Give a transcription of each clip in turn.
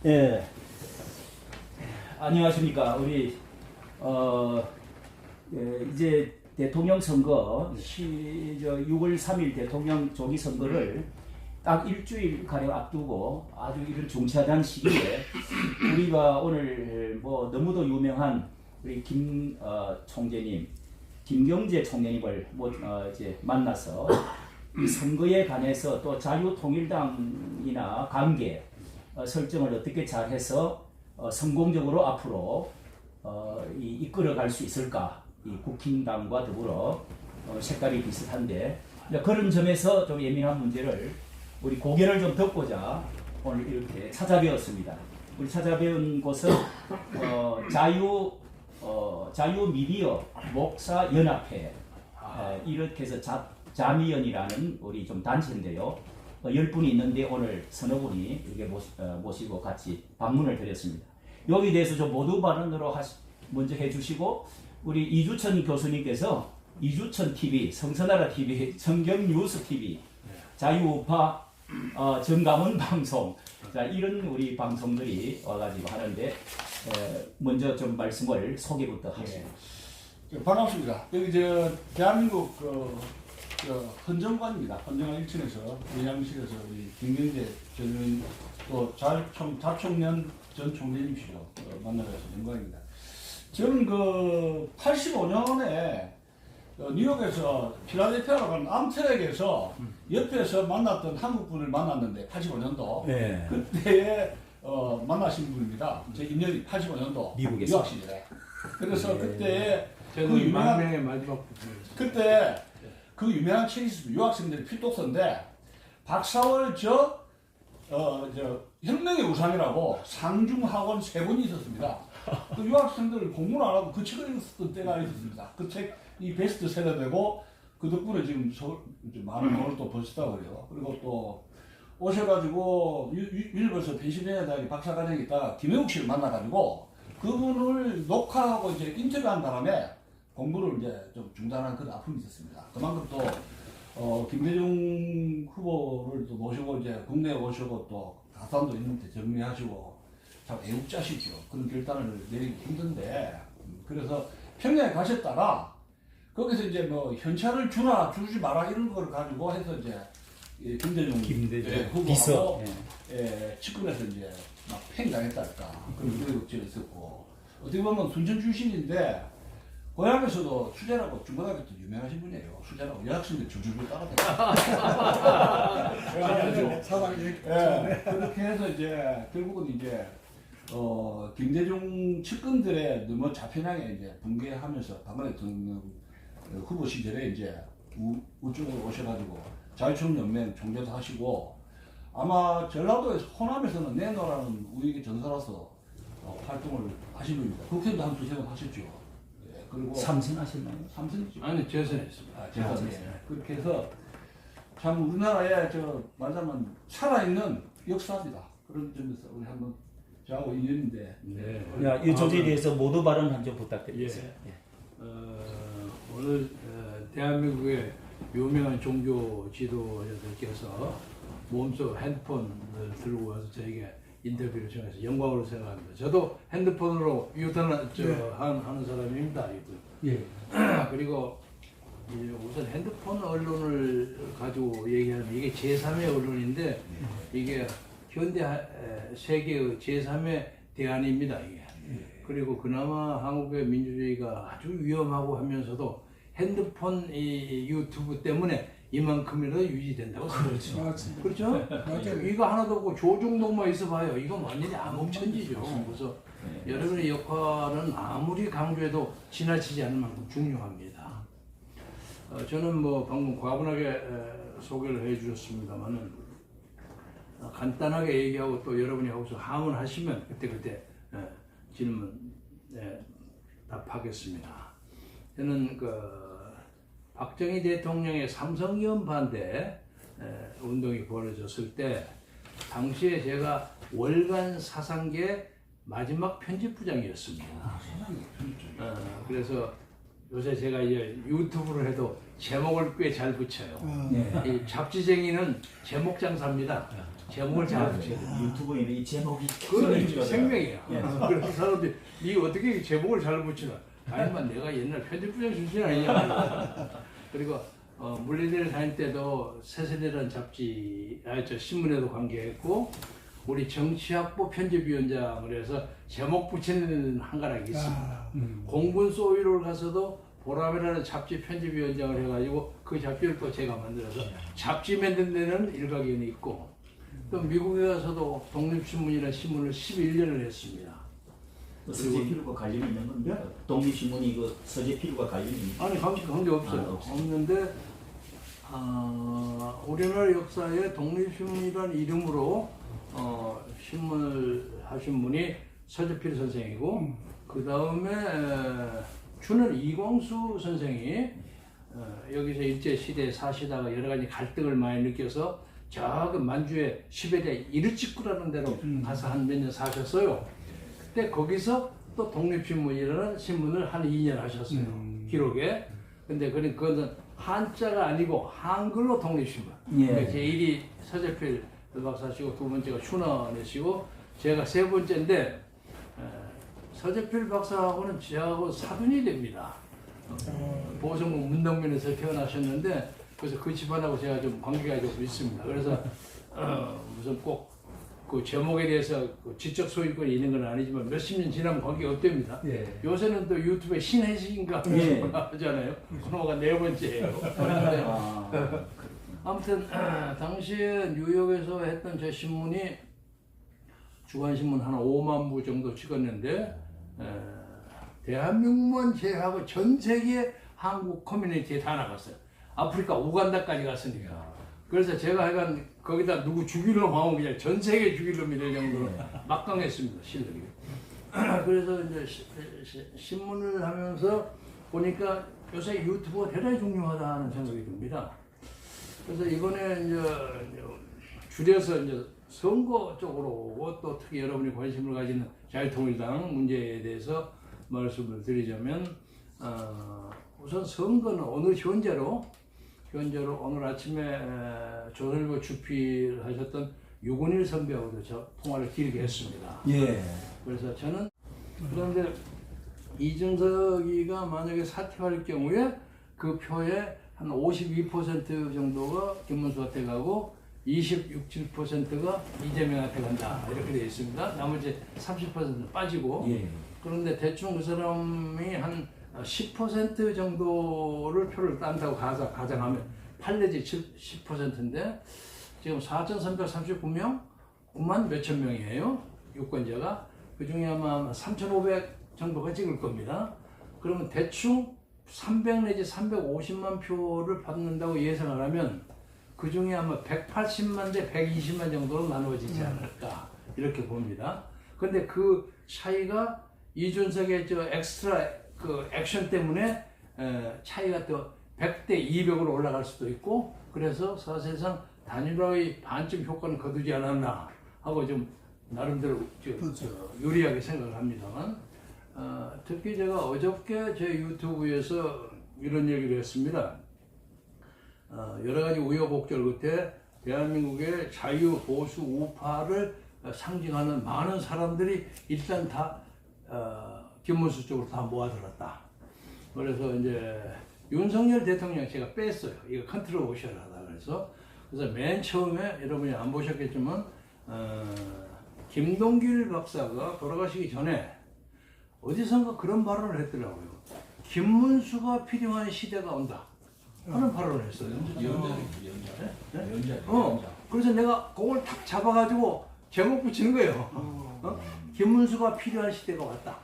예, 안녕하십니까. 우리 이제 대통령 선거 6월 3일 대통령 조기 선거를 딱 일주일 가량 앞두고 아주 이런 중차대한 시기에 우리가 오늘 뭐 너무도 유명한 우리 김 총재님, 김경재 총재님을 이제 만나서 이 선거에 관해서 또 자유통일당이나 관계 설정을 어떻게 잘해서 성공적으로 앞으로 이끌어갈 수 있을까? 이 국힘당과 더불어 색깔이 비슷한데 그런 점에서 좀 예민한 문제를 우리 고개를 좀 덮고자 오늘 이렇게 찾아뵈었습니다. 우리 찾아뵈은 곳은 자유 미디어 목사 연합회 이렇게 해서 자미연이라는 우리 좀 단체인데요. 10분이 있는데 오늘 서너 분이 이렇게 모시고 같이 방문을 드렸습니다. 여기에 대해서 좀 모두 발언으로 먼저 해주시고 우리 이주천 교수님께서 이주천 TV, 성서나라 TV, 정경뉴스 TV, 자유우파 정감원 방송 자 이런 우리 방송들이 와가지고 하는데 먼저 좀 말씀을 소개부터 하시죠. 반갑습니다. 여기 대한민국 헌정관입니다. 헌정관 1층에서 의장실에서 우리 김경재 전 또 자총련 전 총재님이시죠. 만나뵈서 영광입니다. 저는 85년에 뉴욕에서 필라델피아로 가는 암트랙에서 옆에서 만났던 한국분을 만났는데 85년도 네. 그때에 만나신 분입니다. 제 인연이 85년도 미국에서 유학 시절에. 그래서 그때에 그 유명한 마지막 그때 그 유명한 책이 있습니다. 유학생들의 필독서인데 박사월 혁명의 우상이라고 상중하원 3분이 있었습니다. 그 유학생들 공부를 안 하고 그 책을 읽었던 때가 있었습니다. 그 책이 베스트셀러되고 그 덕분에 지금 많은 돈을 또 버셨다고 그래요. 그리고 또 오셔가지고 유니버스 펜실베니아 대학에 박사과정에 있다가 김혜욱 씨를 만나가지고 그분을 녹화하고 이제 인터뷰한 바람에 공부를 이제 좀 중단한 그런 아픔이 있었습니다. 그만큼 또 김대중 후보를 또 모시고 이제 국내에 오시고 또 가산도 있는데 정리하시고 참 애국자시죠. 그런 결단을 내리기 힘든데 그래서 평양에 가셨다가 거기서 이제 뭐 현찰을 주나 주지 마라 이런 걸 가지고 해서 이제 김대중 후보하고 측근에서 이제 막 팽당했달까 그런 의혹들이 있었고 어떻게 보면 순천 출신인데 고향에서도 수재라고 중고등학교 때 유명하신 분이에요. 수재라고 여학생들 줄줄줄 따라다니고 사방이 그렇게 해서 이제 결국은 이제 김대중 측근들의 너무 좌편향에 이제 붕괴하면서 박근혜 대통령 후보 시절에 이제 우쪽으로 오셔가지고 자유총연맹 총재도 하시고 아마 전라도에서 호남에서는 내노라는 우익의 전사로서 활동을 하신 분입니다. 국회도 한 두세 번 하셨죠. 그리고 삼선하셨나요? 삼선이죠. 아니 재선했습니다. 재선. 그렇게 해서 참 우리나라에 말하자면 살아있는 역사입니다. 그런 점에서 우리 한번 저하고 인연인데. 네. 이 조지에 대해서 모두 발언 한 점 부탁드리겠습니다. 예. 오늘 대한민국의 유명한 종교 지도자들께서 몸속 핸드폰을 들고 와서 저에게 인터뷰를 통해서 영광으로 생각합니다. 저도 핸드폰으로 하는 사람입니다. 예. 그리고 우선 핸드폰 언론을 가지고 얘기하면 이게 제3의 언론인데 이게 현대 세계의 제3의 대안입니다. 이게. 그리고 그나마 한국의 민주주의가 아주 위험하고 하면서도 핸드폰 유튜브 때문에 이만큼이라도 유지된다고 생각합니다. 그렇죠? 맞아요. 이거 하나도 없고 조중동만 있어봐요. 이건 완전히 암흑천지죠. 그래서 여러분의 역할은 아무리 강조해도 지나치지 않을 만큼 중요합니다. 저는 뭐 방금 과분하게 소개를 해주셨습니다만은 간단하게 얘기하고 또 여러분이 하고서 하문하시면 그때 질문 답하겠습니다. 저는 박정희 대통령의 삼성이원 반대 운동이 벌어졌을 때 당시에 제가 월간 사상계 마지막 편집부장이었습니다. 그래서 요새 제가 이제 유튜브를 해도 제목을 꽤 잘 붙여요. 이 잡지쟁이는 제목 장사입니다. 제목을 잘 붙여야 돼. 유튜브에는 이 제목이 그건 생명이야. 예. 그래서 사람들이 니 어떻게 제목을 잘 붙이나? 아니면 내가 옛날 편집부장 출신 아니냐? 그리고 물리대를 다닐 때도 새세대라는 잡지, 저 신문에도 관계했고 우리 정치학부 편집위원장을 해서 제목 붙이는 한가락이 있습니다. 공군 소위를 가서도 보람이라는 잡지 편집위원장을 해가지고 그 잡지를 또 제가 만들어서 잡지 만든 데는 일가견이 있고 또 미국에 가서도 독립신문이라는 신문을 11년을 했습니다. 서재 필요가 관련이 있는 건데 독립신문이 그 서재 필요가 관련이 있는 아니 관계 없어요. 없는데 우리나라 역사에 독립신문이라는 이름으로 신문을 하신 분이 서재필 선생이고 그 다음에 주는 이광수 선생이 여기서 일제시대에 사시다가 여러 가지 갈등을 많이 느껴서 저그 만주에 시베리아 이르치쿠라는 데로 가서 한 몇 년 사셨어요. 그때 거기서 또 독립신문이라는 신문을 한 2년 하셨어요. 기록에. 근데 그건 한자가 아니고 한글로 독립신문. 예. 제1위 서재필 박사시고 두 번째가 춘원이시고 제가 세 번째인데 서재필 박사하고는 저하고 사돈이 됩니다. 보성군 문덕면에서 태어나셨는데 그래서 그 집안하고 제가 좀 관계가 좀 있습니다. 그래서 무슨 꼭 그 제목에 대해서 그 지적 소유권이 있는 건 아니지만 몇십 년 지나면 관계가 없답니다. 예. 요새는 또 유튜브에 신혜식인가 예. 하잖아요. 그놈가 네 번째예요. 아무튼 당시에 뉴욕에서 했던 제 신문이 주간신문 한 5만 부 정도 찍었는데 대한민국만 제외하고 전 세계 한국 커뮤니티에 다 나갔어요. 아프리카 우간다까지 갔으니까. 그래서 제가 하여간 거기다 누구 죽일 놈 하면 그냥 전 세계 죽일 놈이 될 정도로 막강했습니다. 실력이. 그래서 이제 신문을 하면서 보니까 요새 유튜브가 대단히 중요하다는 생각이 듭니다. 그래서 이번에 이제 줄여서 이제 선거 쪽으로 또 특히 여러분이 관심을 가지는 자유통일당 문제에 대해서 말씀을 드리자면 우선 선거는 어느 현재로 오늘 아침에 조선일보 주필 하셨던 유건일 선배하고도 저 통화를 길게 했습니다. 예. 그래서 저는 그런데 이준석이가 만약에 사퇴할 경우에 그 표에 한 52% 정도가 김문수한테 가고 26~27%가 이재명한테 간다 이렇게 되어 있습니다. 나머지 30%는 빠지고 예. 그런데 대충 그 사람이 한 10% 정도를 표를 딴다고 가정하면 8 내지 10%인데 지금 4,339명 9만 몇천 명이에요. 유권자가 그 중에 아마 3,500 정도가 찍을 겁니다. 그러면 대충 300 내지 350만 표를 받는다고 예상을 하면 그 중에 아마 180만 대 120만 정도로 나누어지지 않을까 이렇게 봅니다. 그런데 그 차이가 이준석의 저 엑스트라 그 액션 때문에 차이가 또 100대 200으로 올라갈 수도 있고 그래서 사실상 단일화의 반쯤 효과는 거두지 않았나 하고 좀 나름대로 유리하게 생각을 합니다만 특히 제가 어저께 제 유튜브에서 이런 얘기를 했습니다. 여러 가지 우여곡절 끝에 대한민국의 자유 보수 우파를 상징하는 많은 사람들이 일단 다 김문수 쪽으로 다 모아들었다. 그래서 이제 윤석열 대통령 제가 뺐어요. 이거 컨트롤오셜하다 그래서 맨 처음에 여러분이 안 보셨겠지만 김동길 박사가 돌아가시기 전에 어디선가 그런 발언을 했더라고요. 김문수가 필요한 시대가 온다. 하는 발언을 했어요. 연자. 그래서 내가 그걸 탁 잡아가지고 제목 붙이는 거예요. 김문수가 필요한 시대가 왔다.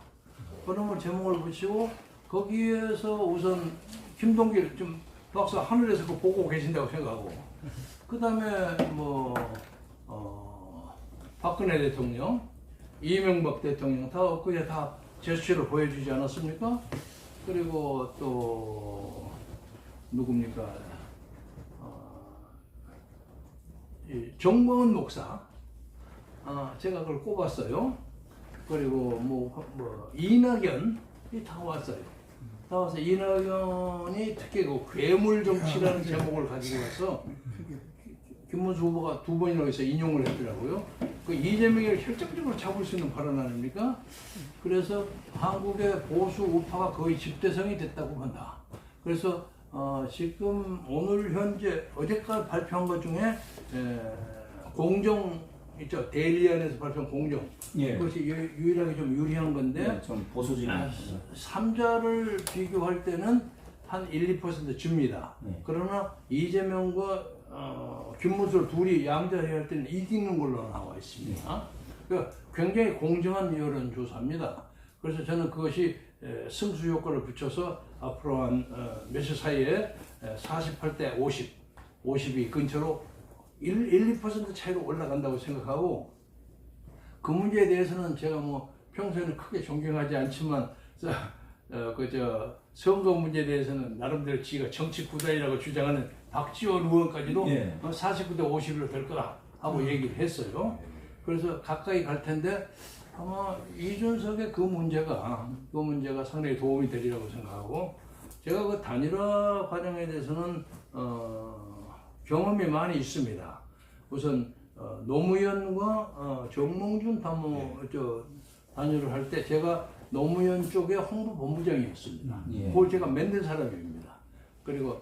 그놈을 제목을 붙이고 거기에서 우선 김동길 좀 박사 하늘에서 그거 보고 계신다고 생각하고 그 다음에 뭐 박근혜 대통령, 이명박 대통령 다 엊그제 다 제스처를 보여주지 않았습니까? 그리고 또 누굽니까? 정광훈 목사, 제가 그걸 꼽았어요. 그리고 뭐 이낙연이 다 왔어요. 다 와서 이낙연이 특히 그 괴물 정치라는 제목을 가지고 와서 김문수 후보가 2번이나 해서 인용을 했더라고요. 그 이재명을 결정적으로 잡을 수 있는 발언 아닙니까? 그래서 한국의 보수 우파가 거의 집대성이 됐다고 한다. 그래서 지금 오늘 현재 어제까지 발표한 것 중에 공정 있죠. 데일리안에서 발표한 공정. 예. 그것이 유일하게 좀 유리한 건데 네, 좀 보수적인. 3자를 비교할 때는 한 1~2% 줍니다. 네. 그러나 이재명과 김문수 둘이 양자해야 할 때는 이기는 걸로 나와 있습니다. 그러니까 굉장히 공정한 여론조사입니다. 그래서 저는 그것이 승수 효과를 붙여서 앞으로 한 며칠 사이에 48대 50, 52 근처로 1~2% 차이로 올라간다고 생각하고, 그 문제에 대해서는 제가 뭐 평소에는 크게 존경하지 않지만 선거 문제에 대해서는 나름대로 지가 정치 구단이라고 주장하는 박지원 의원까지도 49대 51로 될 거다 하고 얘기를 했어요. 그래서 가까이 갈 텐데 아마 이준석의 그 문제가 상당히 도움이 되리라고 생각하고, 제가 그 단일화 과정에 대해서는 경험이 많이 있습니다. 우선 노무현과 정몽준 단일을 할 때 제가 노무현 쪽의 홍보본부장이었습니다. 그걸 제가 만든 사람입니다. 그리고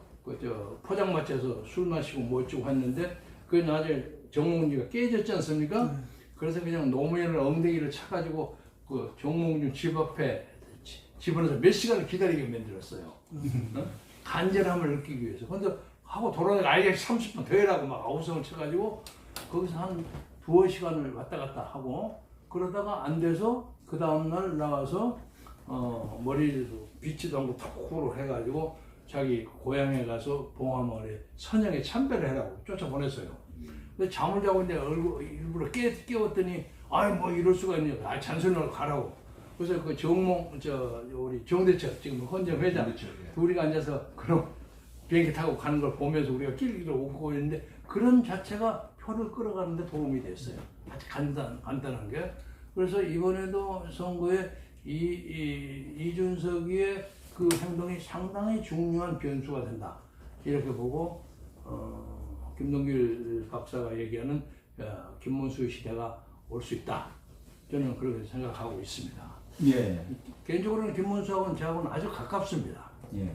포장마차에서 술 마시고 뭐 어쩌고 했는데 그 나중에 정몽준이가 깨졌지 않습니까? 그래서 그냥 노무현을 엉덩이를 차가지고 그 정몽준 집 앞에 집안에서 몇 시간을 기다리게 만들었어요. 간절함을 느끼기 위해서. 근데 하고 돌아다니까 아예 30분 더 해라고 막 아우성을 쳐가지고 거기서 한 2~5시간을 왔다 갔다 하고, 그러다가 안 돼서 그 다음날 나와서 머리도 빗지도 않고 턱으로 해가지고 자기 고향에 가서 봉화마을에 선영에 참배를 해라고 쫓아보냈어요. 근데 잠을 자고 있는데 일부러 깨웠더니 아이 뭐 이럴 수가 있냐, 잔소리를 가라고. 그래서 그 우리 정대철 지금 헌정 회장 둘이 앉아서 그럼 비행기 타고 가는 걸 보면서 우리가 끼리끼리 오고 있는데, 그런 자체가 표를 끌어가는데 도움이 됐어요. 아주 간단한 게. 그래서 이번에도 선거에 이준석의 그 행동이 상당히 중요한 변수가 된다, 이렇게 보고 김동길 박사가 얘기하는 김문수 시대가 올 수 있다, 저는 그렇게 생각하고 있습니다. 예. 개인적으로는 김문수하고는 저하고는 아주 가깝습니다. 예.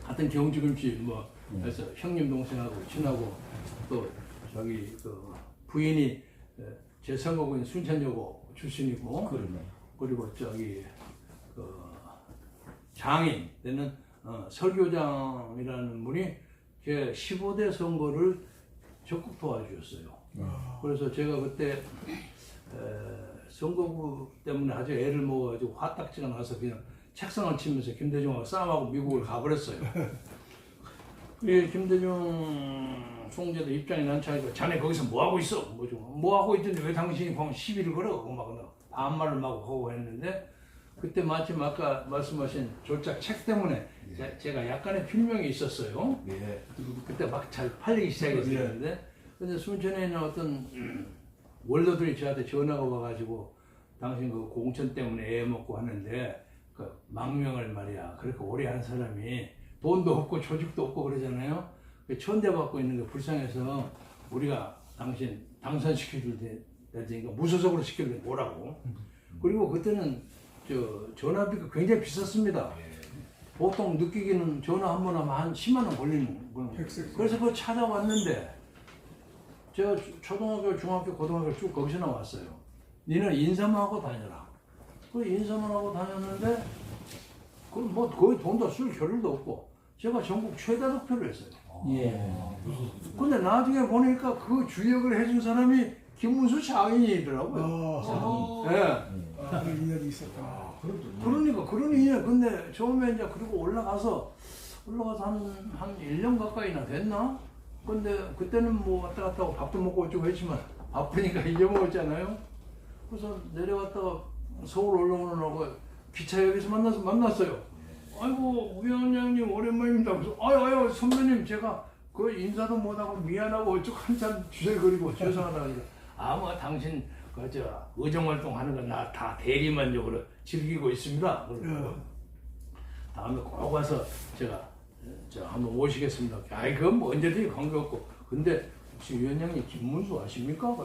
같은 경주금치 그래서 형님 동생하고 친하고, 또 저기 그 부인이 제 선거구인 순천여고 출신이고, 그러네. 그리고 저기 그 장인 때는 설교장이라는 분이 제 15대 선거를 적극 도와주셨어요. 그래서 제가 그때 선거구 때문에 아주 애를 먹어가지고 화딱지가 나서 그냥 책상을 치면서 김대중하고 싸움하고 미국을 가버렸어요. 김대중 총재도 입장이 난처하니까 자네 거기서 뭐 하고 있어? 뭐 하고 있던데 왜 당신이 보면 시비를 걸어? 막 반말을 막 하고 했는데, 그때 마침 아까 말씀하신 졸작 책 때문에 제가 약간의 필명이 있었어요. 그때 막 잘 팔리기 시작했었는데, 근데 순천에 있는 어떤 원로들이 저한테 전화가 와가지고 당신 그 공천 때문에 애 먹고 하는데 그 망명을 말이야 그렇게 오래 한 사람이 돈도 없고 조직도 없고 그러잖아요. 천대받고 있는 게 불쌍해서 우리가 당신 당선시켜줄 테니까 무소속으로 시켜줄 때 뭐라고. 그리고 그때는 전화비가 굉장히 비쌌습니다. 보통 느끼기는 전화 한 번 하면 한 10만 원 걸리는 거예요. 그래서 그거 찾아왔는데, 제가 초등학교, 중학교, 고등학교 쭉 거기서 나왔어요. 니는 인사만 하고 다녀라. 그 인사만 하고 다녔는데, 그 뭐 거의 돈도 쓸 겨를도 없고, 제가 전국 최다 득표를 했어요. 예. 근데 나중에 보니까 그 주역을 해준 사람이 김문수 장인이더라고요. 그런 인연이 있었다. 그런 인연. 근데 처음에 이제 그리고 올라가서 한 1년 가까이나 됐나? 근데 그때는 뭐 왔다 갔다 하고 밥도 먹고 어쩌고 했지만 바쁘니까 잊어먹었잖아요. 그래서 내려갔다가 서울 올라오느라고 기차역에서 만났어요. 아이고 위원장님 오랜만입니다. 그래서 아유 선배님 제가 그 인사도 못하고 미안하고 어쩌고 한참 주저거리고 죄송하다고 하니까 뭐 당신 그저 의정활동 하는 건 나 다 대리만족으로 즐기고 있습니다. 다음에 꼭 와서 제가 한번 모시겠습니다. 그건 뭐 언제든지 관계없고. 근데 혹시 위원장님 김문수 아십니까?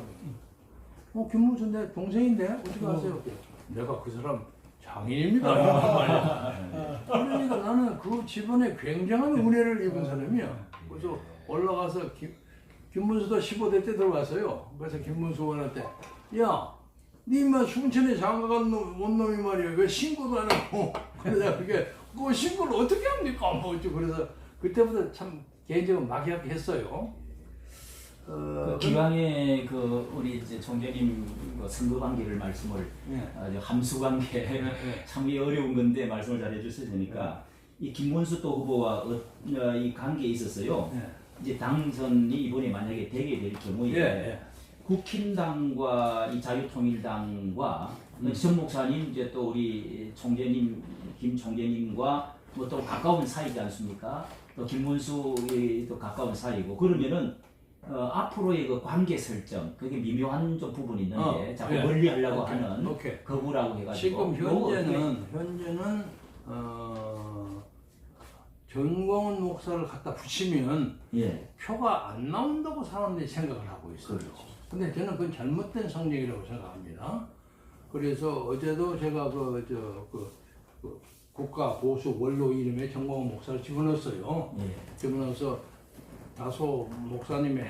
김문수 내 동생인데 어떻게 아세요? 내가 그 사람 장인입니다. 그러니까 나는 그 집안에 굉장한 은혜를 입은 사람이야. 그래서 올라가서 김문수도 15대 때 들어왔어요. 그래서 김문수 원한테 야, 니 인마 순천에 장가간 원놈이 말이야. 왜 신고도 안 하고 그래서 그게 그 신고를 어떻게 합니까? 뭐죠? 그래서 그때부터 참 개인적으로 막역했어요. 그 기왕에 그 우리 이제 총재님 그 선거 관계를 말씀을 아주 함수 관계 참 어려운 건데 말씀을 잘 해주셔야 되니까 이 김문수 또 후보와 이 관계에 있었어요. 이제 당선이 이번에 만약에 되게 될 경우에 국힘당과 이 자유통일당과 전 목사님 이제 또 우리 총재님 김 총재님과 뭐 또 가까운 사이지 않습니까? 또 김문수의 또 가까운 사이고 그러면은 앞으로의 그 관계 설정 그게 미묘한 좀 부분이 있는데 자꾸 멀리 하려고 하는 거부라고 해가지고 지금 현재는 전광훈 목사를 갖다 붙이면 표가 안 나온다고 사람들이 생각을 하고 있어요. 근데 저는 그건 잘못된 성적이라고 생각합니다. 그래서 어제도 제가 그 국가 보수 원로 이름에 전광훈 목사를 집어넣었어요. 집어넣어서 다소 목사님의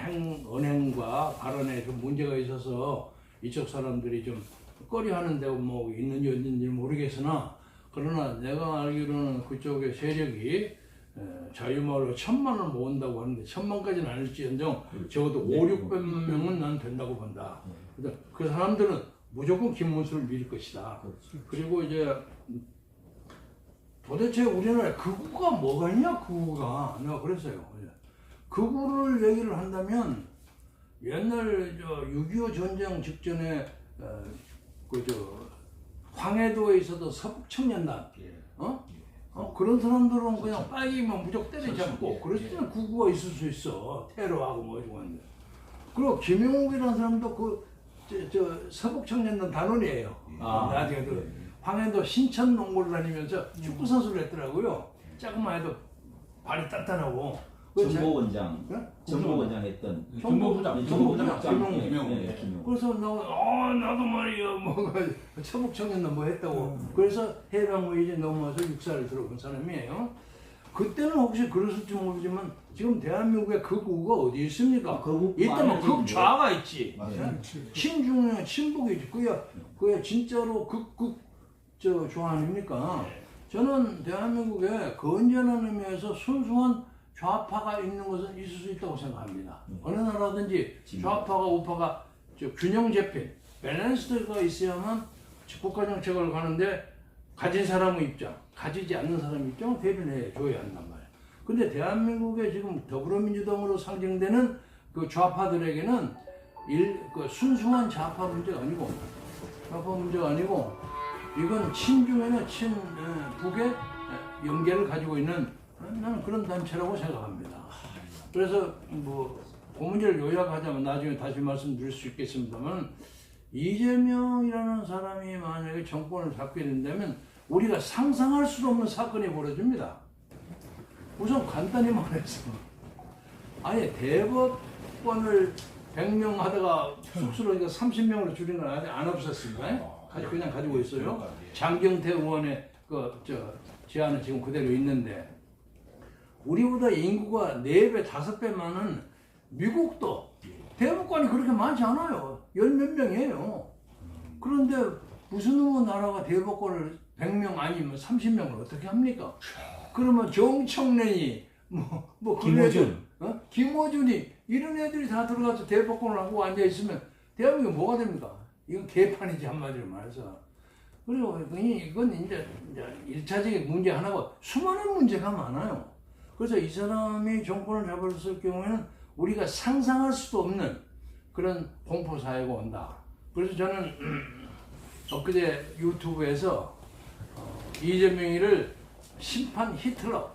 언행과 발언에 좀 문제가 있어서 이쪽 사람들이 좀 꺼려하는 데가 뭐 있는지 없는지 모르겠으나 그러나 내가 알기로는 그쪽의 세력이 자유마을로 1000만을 모은다고 하는데 1000만까지는 아닐지언정 적어도 500~600명은 난 된다고 본다. 그래서 그 사람들은 무조건 김문수를 밀 것이다. 그리고 이제 도대체 우리나라에 극우가 뭐가 있냐 극우가 내가 그랬어요. 극우를 얘기를 한다면 옛날 6.25 전쟁 직전에 황해도에 있었던 서북청년단 그런 사람들은 그냥 빨기만 무조건 때려잡고 그럴 때는 극우가 있을 수 있어. 테러하고 뭐 이런 건데. 그리고 김영욱이라는 사람도 서북청년단 단원이에요. 나중에 황해도 신천 농구를 다니면서 축구 선수를 했더라고요. 조금만 해도 발이 단단하고. 정보원장 했던 정보부장 김영욱. 그래서 나도 말이야 서북청년단 뭐 했다고. 그래서 해방후 이제 넘어와서 육사를 들어본 사람이에요. 그때는 혹시 그랬을지 모르지만 지금 대한민국에 극우가 어디 있습니까? 이때만 극좌가 있지. 친중이나 친북이 있지. 그게 진짜로 좌 아닙니까? 저는 대한민국에 건전한 의미에서 순수한 좌파가 있는 것은 있을 수 있다고 생각합니다. 어느 나라든지 좌파가 우파가 균형 잡힌 밸런스가 있어야만 국가 정책을 가는데 가진 사람의 입장, 가지지 않는 사람의 입장을 대변해 줘야 한단 말이에요. 근데 대한민국에 지금 더불어민주당으로 상징되는 그 좌파들에게는 그 순수한 좌파 문제가 아니고 이건 친중에는 친북의 연계를 가지고 있는 나는 그런 단체라고 생각합니다. 그래서 뭐 그 문제를 요약하자면 나중에 다시 말씀드릴 수 있겠습니다만 이재명이라는 사람이 만약에 정권을 잡게 된다면 우리가 상상할 수 없는 사건이 벌어집니다. 우선 간단히 말해서 아예 대법관을 100명 하다가 쑥스러우니까 30명으로 줄인 건 아직 안 없었습니다. 그냥 가지고 있어요. 장경태 의원의 제안은 지금 그대로 있는데 우리보다 인구가 4배, 5배 많은 미국도 대법관이 그렇게 많지 않아요. 10몇 명이에요. 그런데 무슨 나라가 대법관을 100명 아니면 30명을 어떻게 합니까? 그러면 정청래이 김어준이 이런 애들이 다 들어가서 대법관을 하고 앉아있으면 대한민국이 뭐가 됩니까? 이건 개판이지 한마디로 말해서. 그리고 이건 이제 1차적인 문제 하나고 수많은 문제가 많아요. 그래서 이 사람이 정권을 잡았을 경우에는 우리가 상상할 수도 없는 그런 공포사회가 온다. 그래서 저는 엊그제 유튜브에서 이재명이를 심판 히틀러,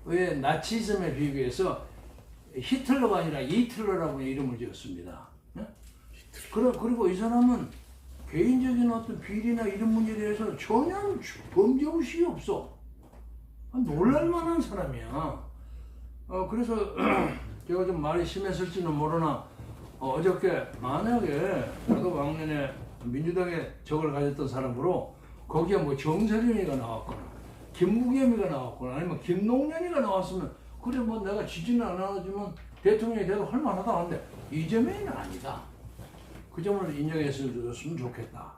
왜 나치즘에 비교해서 히틀러가 아니라 이틀러라고 이름을 지었습니다. 그리고 이 사람은 개인적인 어떤 비리나 이런 문제에 대해서 전혀 범죄의식이 없어. 놀랄만한 사람이야. 그래서 제가 좀 말이 심했을지는 모르나 어저께 만약에 나도 왕년에 민주당에 적을 가졌던 사람으로 거기에 뭐 정세균이가 나왔거나 김부겸이가 나왔거나 아니면 김농년이가 나왔으면 그래 뭐 내가 지지는 안 하지만 대통령이 돼도 할만하다 하는데 이재명이는 아니다. 그 점을 인정했으면 좋겠다.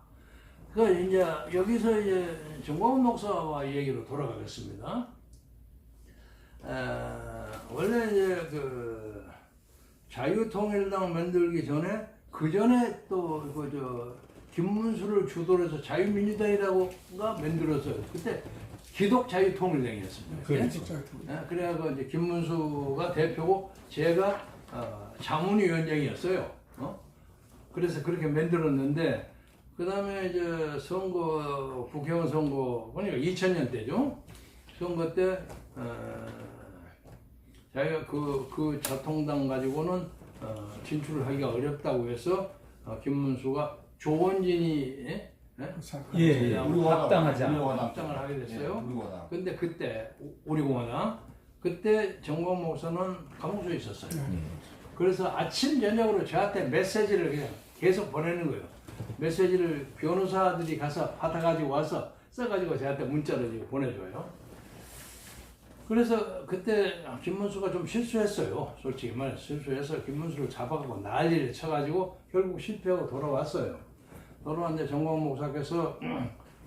그러니까 이제 여기서 이제 정광훈 목사와 얘기로 돌아가겠습니다. 원래 이제 그 자유통일당 만들기 전에 그 전에 또 그 김문수를 주도로 해서 자유민주당이라고가 만들었어요. 그때 기독자유통일당이었습니다. 그렇죠. 그래갖고 이제 김문수가 대표고 제가 자문위원장이었어요. 그래서 그렇게 만들었는데 그 다음에 이제 선거 국회의원 선거 그러니까 2000년 때죠. 선거 때 자기가 그 자통당 가지고는 진출을 하기가 어렵다고 해서 김문수가 조원진이 예, 합당하자. 합당을 하게 됐어요. 우리공화당. 근데 그때 우리공화당 그때 정광훈 목사는 감옥소에 있었어요. 그래서 아침 저녁으로 저한테 메시지를 그냥 계속 보내는 거예요. 메시지를 변호사들이 가서 받아가지고 와서 써가지고 저한테 문자를 보내줘요. 그래서 그때 김문수가 좀 실수했어요. 솔직히 말해서 실수해서 김문수를 잡아가고 난리를 쳐가지고 결국 실패하고 돌아왔어요. 돌아왔는데 정광훈 목사께서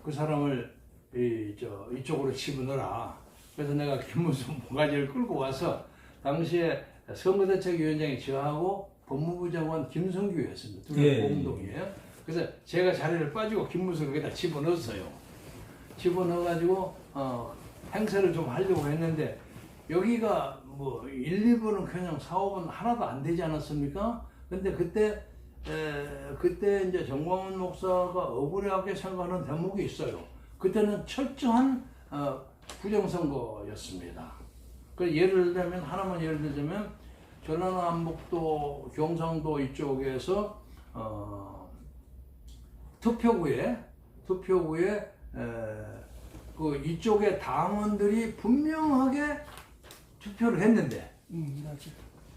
그 사람을 이쪽으로 집어넣어라. 그래서 내가 김문수 모가지를 끌고 와서 당시에 선거대책위원장이 저하고 법무부 장관 김성규였습니다. 둘이 공동이에요. 그래서 제가 자리를 빠지고 김문수를 거기다 집어넣었어요. 집어넣어가지고 행세를 좀 하려고 했는데 여기가 뭐 1, 2번은 그냥 사업은 하나도 안 되지 않았습니까? 근데 그때 이제 정광훈 목사가 억울하게 생각하는 대목이 있어요. 그때는 철저한 부정선거였습니다. 그 예를 들면 하나만 예를 들자면 전라남북도 경상도 이쪽에서 투표구에 그 이쪽의 당원들이 분명하게 투표를 했는데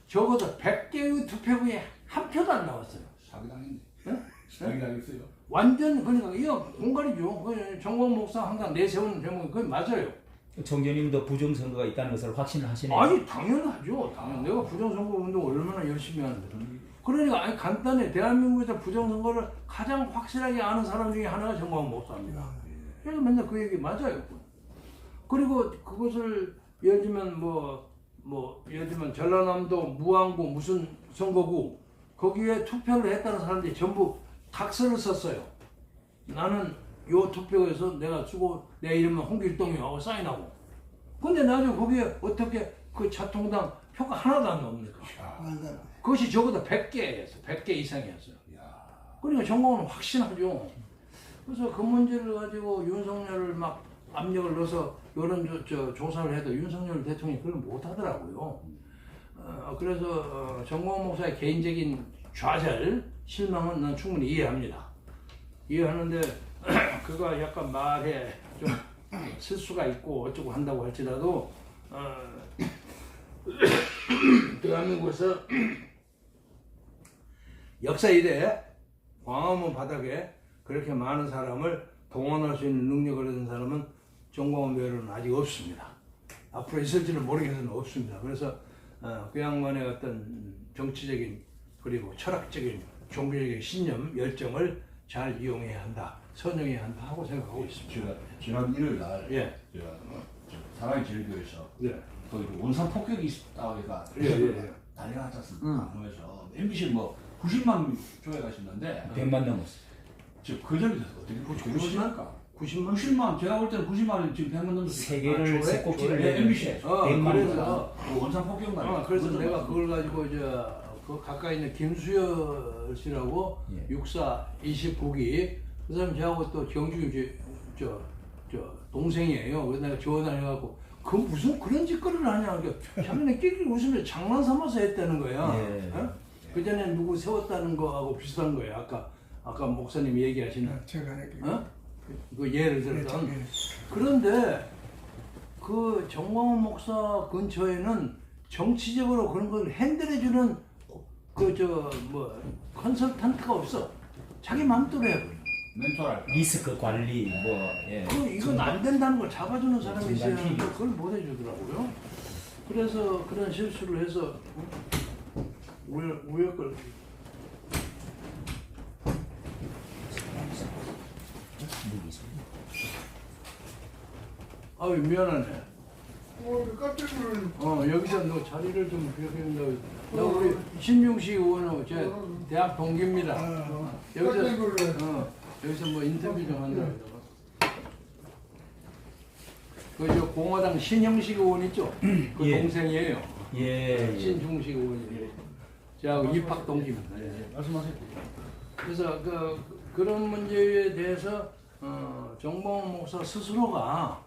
적어도 100개의 투표구에 한 표도 안 나왔어요. 사기당했네. 네? 사기당했어요. 완전 그러니까 이거 공갈이죠. 정광훈 목사 항상 내세우는 대목이 그게 맞아요. 총재님도 부정선거가 있다는 것을 확신을 하시네요. 아니 당연하죠. 내가 부정선거 운동 얼마나 열심히 하는데. 그러니까 아니 간단해. 대한민국에서 부정선거를 가장 확실하게 아는 사람 중에 하나가 정광훈 목사입니다. 그래서 맨날 그 얘기 맞아요. 그리고 그것을 예를 들면 예를 들면 전라남도 무안구 무슨 선거구 거기에 투표를 했다는 사람들이 전부 각서를 썼어요. 나는 요 투표에서 내가 쓰고 내 이름은 홍길동이하고 사인하고. 근데 나중에 거기에 어떻게 그 자통당 표가 하나도 안 나옵니까? 그것이 적어도 100개였어. 100개 이상이었어요. 그러니까 정광훈은 확신하죠. 그래서 그 문제를 가지고 윤석열을 막 압력을 넣어서 이런 조사를 해도 윤석열 대통령이 그걸 못 하더라고요. 그래서 정광훈 목사의 개인적인 좌절, 실망은 난 충분히 이해합니다. 이해하는데 그가 약간 말에 좀 실수가 있고 어쩌고 한다고 할지라도 대한민국에서 역사 이래 광화문 바닥에 그렇게 많은 사람을 동원할 수 있는 능력을 가진 사람은 정광훈 외에는 아직 없습니다. 앞으로 있을지는 모르겠으나 없습니다. 그래서 그 양반의 어떤 정치적인 그리고 철학적인 종교적인 신념, 열정을 잘 이용해야 한다, 선용해야 한다 하고 생각하고 있습니다. 제가 지난 일요일 날 예. 제가 사랑의 제일교회에서 네. 거기 원산 폭격이 있다고 해가 난리가 났지 않습니까? 그래서 MBC 뭐 90만 조회가 있었는데 100만 넘었어요. 지금 그 전에 어떻게 90만? 90만? 90만 제가 볼 때는 90만이 지금 100만 넘었어요. 세계를 세 꼭지를 네, MBC에서 그래서 원산 폭격 날. 그래서 내가 그걸 가지고 그 가까이 있는 김수열 씨라고 예. 육사 29기 그 사람 저하고 또 경주 동생이에요. 그래서 내가 전화를 해갖고 그 무슨 그런 짓거리를 하냐. 자기네 끼리 웃으면서 장난 삼아서 했다는 거야. 예. 그 전에 누구 세웠다는 거하고 비슷한 거예요. 아까 목사님이 얘기하시는 제가 이렇게 그 예를 들어서 네. 그런데 그 정광훈 목사 근처에는 정치적으로 그런 걸 핸들해주는 컨설턴트가 없어. 자기 마음대로 해. 멘토랄. 리스크 관리 뭐 예. 이건 안 된다는 걸 잡아주는 사람이 중간 있어야 필요. 하는데 그걸 못 해주더라고요. 그래서 그런 실수를 해서 우역을 아유 미안하네. 깜짝 놀랐네. 여기서 너 자리를 좀 비워준다고. 나 우리 신중식 의원은 제 대학 동기입니다. 여기서 깜짝 놀랐네. 여기서 뭐 인터뷰 좀 한다고. 그저 공화당 신형식 의원 있죠? 그 예. 동생이에요. 예. 신중식 의원이. 저하고 입학 동기입니다. 말씀하세요. 그래서 그런 문제에 대해서 정봉 목사 스스로가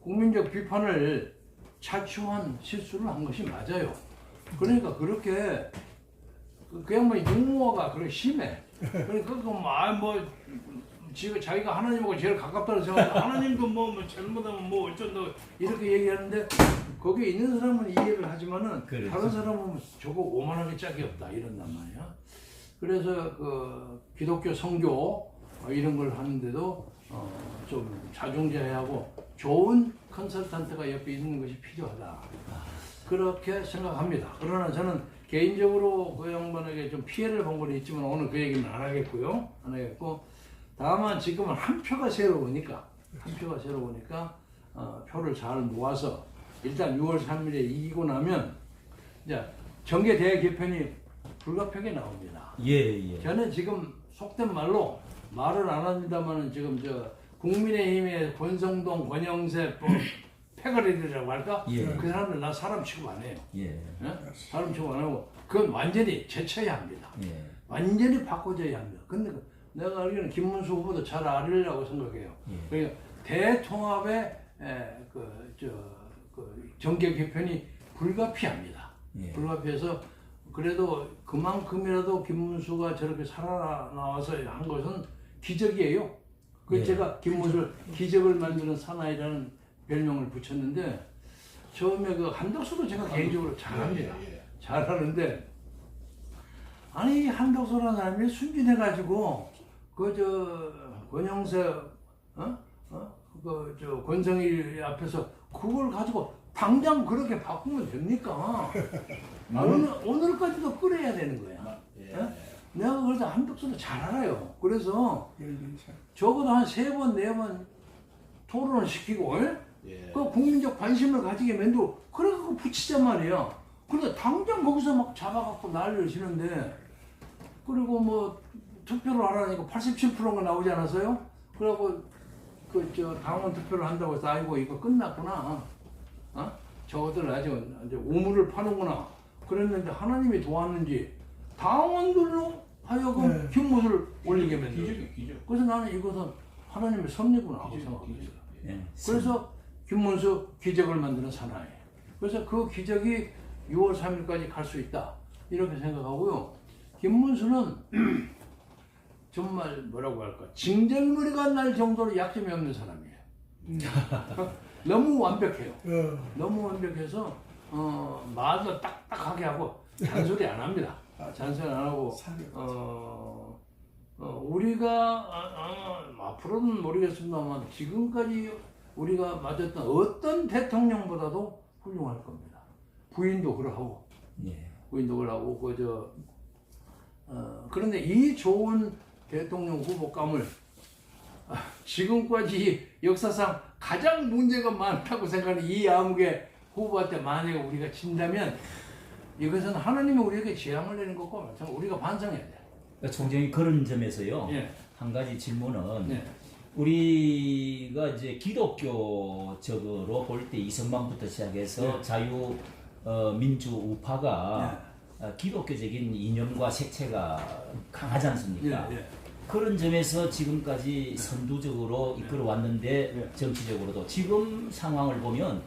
국민적 비판을 자초한 실수를 한 것이 맞아요. 그러니까 그렇게 그 양반이 유머가 그렇게 심해. 그러니까 뭐 지금 자기가 하나님하고 제일 가깝다고 생각하고 하나님도 뭐 잘못하면 뭐 어쩐다 이렇게 얘기하는데 거기에 있는 사람은 이해를 하지만은 그렇죠. 다른 사람은 저거 오만하게 짝이 없다 이런단 말이야. 그래서 그 기독교 선교 이런 걸 하는데도 좀 자중자애하고 좋은 컨설턴트가 옆에 있는 것이 필요하다. 그렇게 생각합니다. 그러나 저는 개인적으로 그 양반에게 좀 피해를 본 건 있지만 오늘 그 얘기는 안 하겠고요. 안 하겠고 다만 지금은 한 표가 새로우니까 표를 잘 모아서 일단 6월 3일에 이기고 나면 이제 정계대 개편이 불가피하게 나옵니다. 예. 저는 지금 속된 말로 말을 안 합니다만은 지금 국민의힘의 권성동, 권영세, 패거리들이라고 할까? 예. 그 사람들 나 사람 취급 안 해요. 예. 사람 취급 안 하고 그건 완전히 제쳐야 합니다. 예. 완전히 바꿔줘야 합니다. 근데 내가 알기로는 김문수 후보도 잘 알으려고 생각해요. 예. 그러니까 대통합의 정계 개편이 불가피합니다. 예. 불가피해서 그래도 그만큼이라도 김문수가 저렇게 살아나와서 한 것은 기적이에요. 그 예. 제가 김문수를 기적을 만드는 사나이라는 별명을 붙였는데 처음에 그 한덕수도 제가 개인적으로 잘합니다. 잘하는데 아니 한덕수라는 사람이 순진해가지고 권영세 권성일 앞에서 그걸 가지고 당장 그렇게 바꾸면 됩니까? 오늘까지도 끌어야 되는 거야. 내가 그래서 한덕수도 잘 알아요. 그래서 적어도 한 3번, 4번 토론을 시키고 그 국민적 관심을 가지게 만들고 그래갖고 붙이자 말이야. 근데 당장 거기서 막 잡아갖고 난리를 치는데 그리고 뭐 투표를 하라니까 87%가 나오지 않았어요? 그러고 당원 투표를 한다고 해서 아이고 이거 끝났구나. 저것들 아주 우물을 파는구나. 그랬는데 하나님이 도왔는지 당원들로 하여금 김문수를 올리게 만들었어요. 그래서 나는 이것은 하나님의 섭리구나 하고 생각합니다. 예. 그래서 김문수 기적을 만드는 사나이. 그래서 그 기적이 6월 3일까지 갈 수 있다. 이렇게 생각하고요. 김문수는 정말 뭐라고 할까. 징절머리가 날 정도로 약점이 없는 사람이에요. 너무 완벽해요. 너무 완벽해서 말도 딱딱하게 하고 잔소리 안 합니다. 잔소리 안 하고 우리가 앞으로는 모르겠습니다만 지금까지 우리가 맞았던 어떤 대통령보다도 훌륭할 겁니다. 부인도 그러하고 부인도 그러하고 그런데 이 좋은 대통령 후보감을 지금까지 역사상 가장 문제가 많다고 생각하는 이 암흑의 후보한테 만약에 우리가 진다면 이것은 하나님이 우리에게 재앙을 내는 것과 마찬가지로 우리가 반성해야 돼요. 그러니까 총장이 그런 점에서요. 예. 한 가지 질문은 예. 우리가 이제 기독교적으로 볼 때 이승만부터 시작해서 예. 자유 민주 우파가 기독교적인 이념과 색채가 강하지 않습니까? 그런 점에서 지금까지 선두적으로 이끌어왔는데 정치적으로도 지금 상황을 보면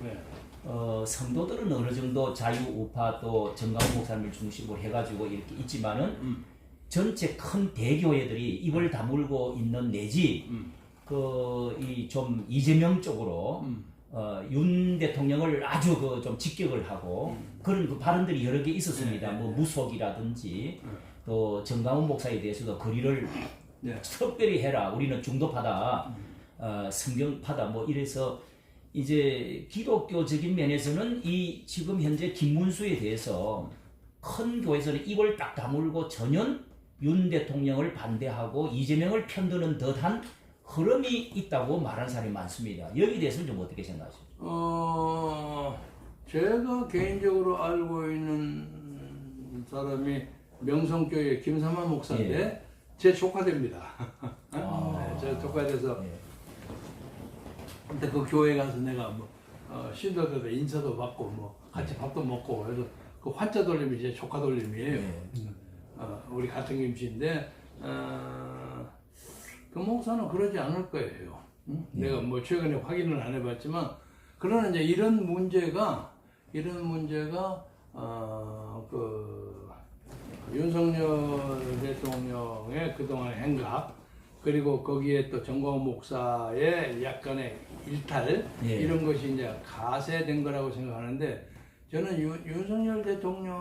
성도들은 어느 정도 자유 우파 또 정강 목사님을 중심으로 해가지고 이렇게 있지만은 전체 큰 대교회들이 입을 다물고 있는 내지 이 좀 이재명 쪽으로 윤 대통령을 아주 그 좀 직격을 하고 그런 그 발언들이 여러 개 있었습니다. 뭐 무속이라든지 또 정강훈 목사에 대해서도 거리를 특별히 해라. 우리는 중도파다, 성경파다. 뭐 이래서 이제 기독교적인 면에서는 이 지금 현재 김문수에 대해서 큰 교회에서는 입을 딱 다물고 전혀 윤 대통령을 반대하고 이재명을 편드는 듯한 흐름이 있다고 말하는 사람이 많습니다. 여기에 대해서는 좀 어떻게 생각하십니까? 제가 개인적으로 알고 있는 사람이 명성교회 김삼환 목사인데 제 조카됩니다. 네, 제 조카돼서 근데 그 교회 가서 내가 뭐 신도들도 인사도 받고 뭐 같이 밥도 먹고 그래서 그 환자 돌림이 제 조카 돌림이에요. 우리 같은 김씨인데 그 목사는 그러지 않을 거예요. 내가 뭐 최근에 확인을 안 해봤지만 그러나 이제 이런 문제가 그 윤석열 대통령의 그동안 행각 그리고 거기에 또 정광훈 목사의 약간의 일탈 이런 것이 이제 가세된 거라고 생각하는데 저는 윤석열 대통령을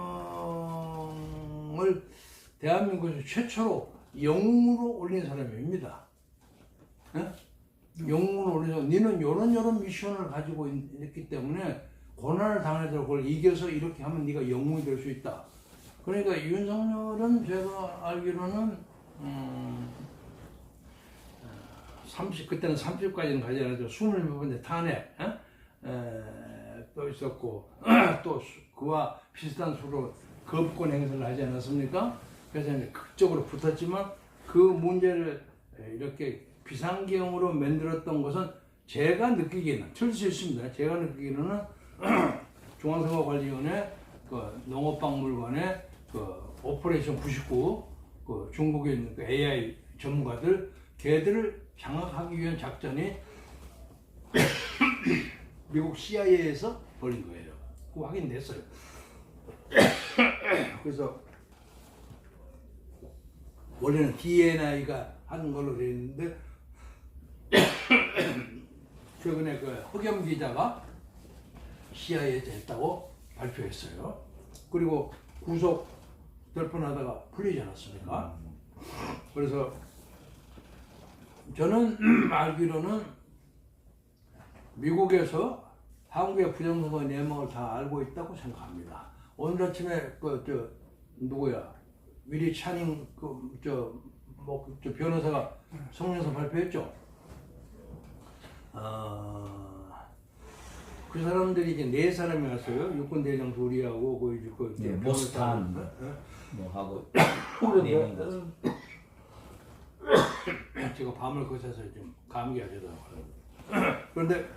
대한민국에서 최초로 영웅으로 올린 사람입니다. 영웅으로 올려서 니는 요런 미션을 가지고 있기 때문에 고난을 당해도 그걸 이겨서 이렇게 하면 네가 영웅이 될 수 있다. 그러니까 윤석열은 제가 알기로는 그때는 30까지는 가지 않았죠. 20몇 번째 탄핵 또 있었고 또 그와 비슷한 수로 거부권 행사를 하지 않았습니까? 그래서 이제 극적으로 붙었지만 그 문제를 이렇게 비상경으로 만들었던 것은 제가 느끼기에는 틀릴 수 있습니다. 제가 느끼기로는 중앙선거관리위원회 그 농업박물관의 그 오퍼레이션 99 그 중국에 있는 그 AI 전문가들 걔들을 장악하기 위한 작전이 미국 CIA에서 벌인 거예요. 그거 확인됐어요. 그래서 원래는 DNI가 하는 걸로 되어 있는데 최근에 그 흑염 기자가 CIA에서 했다고 발표했어요. 그리고 구속될 뻔하다가 풀리지 않았습니까? 그래서 저는 알기로는 미국에서 한국의 부정선거 내막을 다 알고 있다고 생각합니다. 오늘 아침에 누구야 위리 차닝 저 변호사가 성명서 발표했죠. 그 사람들이 이제 4사람이 왔어요. 유권대장 둘이하고 모스탄 뭐 하고 내는 거죠. 제가 밤을 거쳐서 좀 감기가 되더라고요. 그런데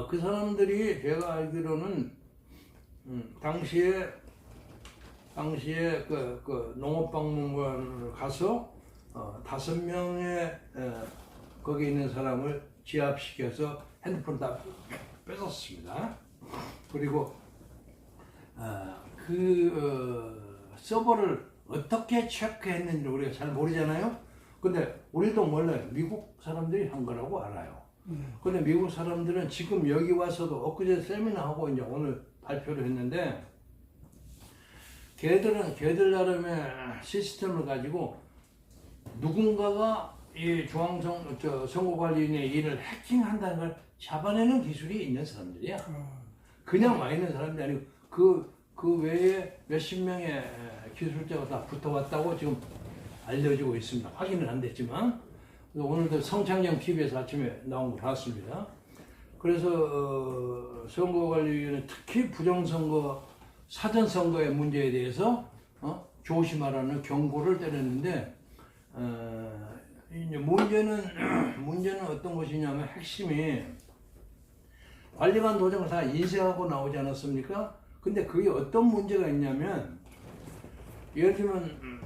그 사람들이 제가 알기로는 당시에 그 농업박물관을 가서 5명의 거기 있는 사람을 지압시켜서 핸드폰 다 뺏었습니다. 그리고 서버를 어떻게 체크했는지 우리가 잘 모르잖아요. 근데 우리도 몰라요. 미국 사람들이 한 거라고 알아요. 근데 미국 사람들은 지금 여기 와서도 엊그제 세미나하고 이제 오늘 발표를 했는데 걔들 나름의 시스템을 가지고 누군가가 이 선거관리인의 일을 해킹한다는 걸 잡아내는 기술이 있는 사람들이야. 그냥 와 있는 사람들이 아니고 그 외에 몇십 명의 기술자가 다 붙어왔다고 지금 알려지고 있습니다. 확인은 안 됐지만 오늘도 성창영 TV에서 아침에 나온 거 봤습니다. 그래서 선거관리위원회 특히 부정선거 사전선거의 문제에 대해서 조심하라는 경고를 때렸는데 이제 문제는 어떤 것이냐면 핵심이 관리관 도장을 다 인쇄하고 나오지 않았습니까? 근데 그게 어떤 문제가 있냐면 예를 들면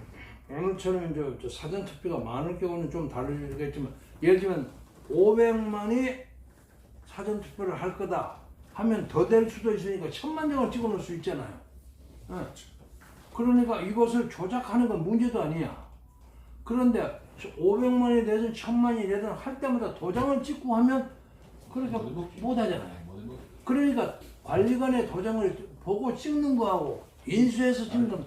오늘처럼 이제 사전투표가 많을 경우는 좀 다르겠지만 예를 들면 500만이 사전투표를 할 거다 하면 더 될 수도 있으니까 1000만 장을 찍어 놓을 수 있잖아요. 그러니까 이것을 조작하는 건 문제도 아니야. 그런데 500만이 되든 1000만이 되든 할 때마다 도장을 찍고 하면 그러니까 못 하잖아요. 못 해먹- 그러니까 관리관의 도장을 보고 찍는 거하고 인수해서 찍는 건